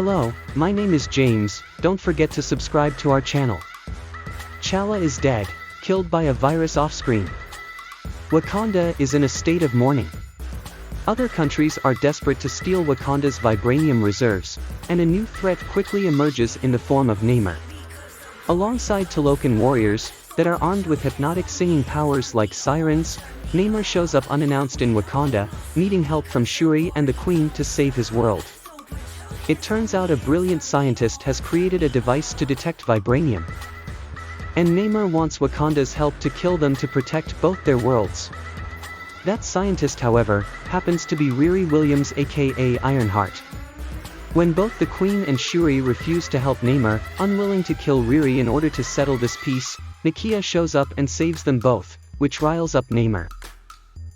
Hello, my name is James, don't forget to subscribe to our channel. T'Challa is dead, killed by a virus off-screen. Wakanda is in a state of mourning. Other countries are desperate to steal Wakanda's vibranium reserves, and a new threat quickly emerges in the form of Namor. Alongside Talokan warriors, that are armed with hypnotic singing powers like sirens, Namor shows up unannounced in Wakanda, needing help from Shuri and the Queen to save his world. It turns out a brilliant scientist has created a device to detect vibranium. And Namor wants Wakanda's help to kill them to protect both their worlds. That scientist, however, happens to be Riri Williams, aka Ironheart. When both the Queen and Shuri refuse to help Namor, unwilling to kill Riri in order to settle this peace, Nakia shows up and saves them both, which riles up Namor.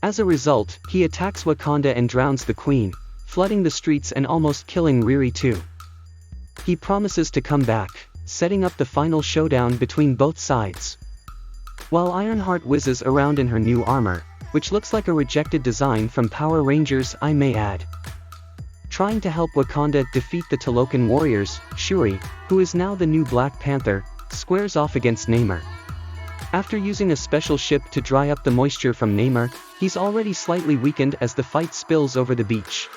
As a result, he attacks Wakanda and drowns the Queen, flooding the streets and almost killing Riri too. He promises to come back, setting up the final showdown between both sides. While Ironheart whizzes around in her new armor, which looks like a rejected design from Power Rangers, I may add. Trying to help Wakanda defeat the Talokan warriors, Shuri, who is now the new Black Panther, squares off against Namor. After using a special ship to dry up the moisture from Namor, he's already slightly weakened as the fight spills over the beach.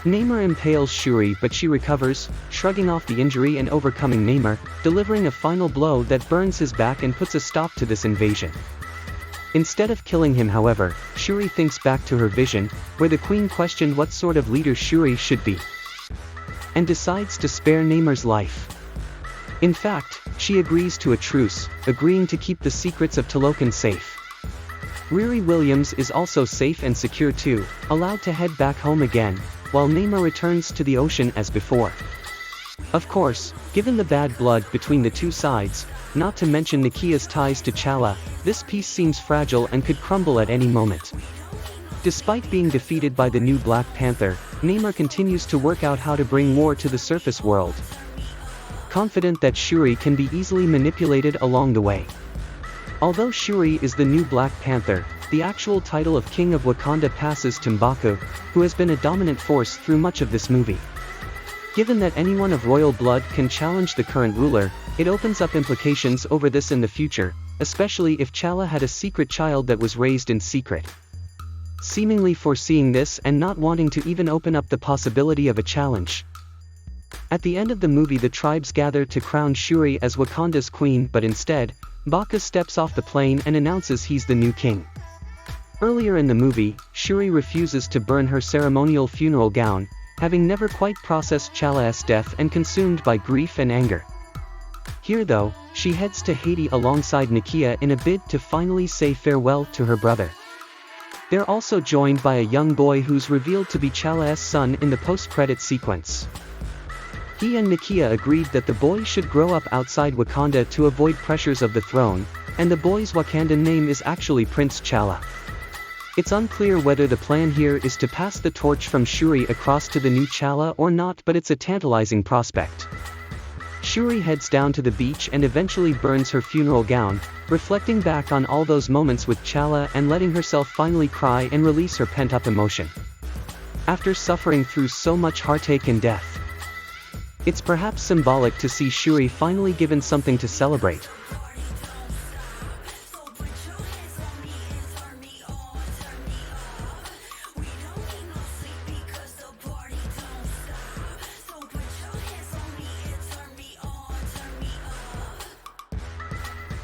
Namor impales Shuri, but she recovers, shrugging off the injury and overcoming Namor, delivering a final blow that burns his back and puts a stop to this invasion. Instead of killing him, however, Shuri thinks back to her vision, where the Queen questioned what sort of leader Shuri should be, and decides to spare Namor's life. In fact, she agrees to a truce, agreeing to keep the secrets of Talokan safe. Riri Williams is also safe and secure too, allowed to head back home again, while Namor returns to the ocean as before. Of course, given the bad blood between the two sides, not to mention Nakia's ties to T'Challa, this peace seems fragile and could crumble at any moment. Despite being defeated by the new Black Panther, Namor continues to work out how to bring war to the surface world, confident that Shuri can be easily manipulated along the way. Although Shuri is the new Black Panther, the actual title of King of Wakanda passes to M'Baku, who has been a dominant force through much of this movie. Given that anyone of royal blood can challenge the current ruler, it opens up implications over this in the future, especially if T'Challa had a secret child that was raised in secret. Seemingly foreseeing this and not wanting to even open up the possibility of a challenge. At the end of the movie, the tribes gather to crown Shuri as Wakanda's queen, but instead, M'Baku steps off the plane and announces he's the new king. Earlier in the movie, Shuri refuses to burn her ceremonial funeral gown, having never quite processed T'Challa's death and consumed by grief and anger. Here though, she heads to Haiti alongside Nakia in a bid to finally say farewell to her brother. They're also joined by a young boy who's revealed to be T'Challa's son in the post-credit sequence. He and Nakia agreed that the boy should grow up outside Wakanda to avoid pressures of the throne, and the boy's Wakandan name is actually Prince T'Challa. It's unclear whether the plan here is to pass the torch from Shuri across to the new T'Challa or not, but it's a tantalizing prospect. Shuri heads down to the beach and eventually burns her funeral gown, reflecting back on all those moments with T'Challa and letting herself finally cry and release her pent-up emotion. After suffering through so much heartache and death, it's perhaps symbolic to see Shuri finally given something to celebrate.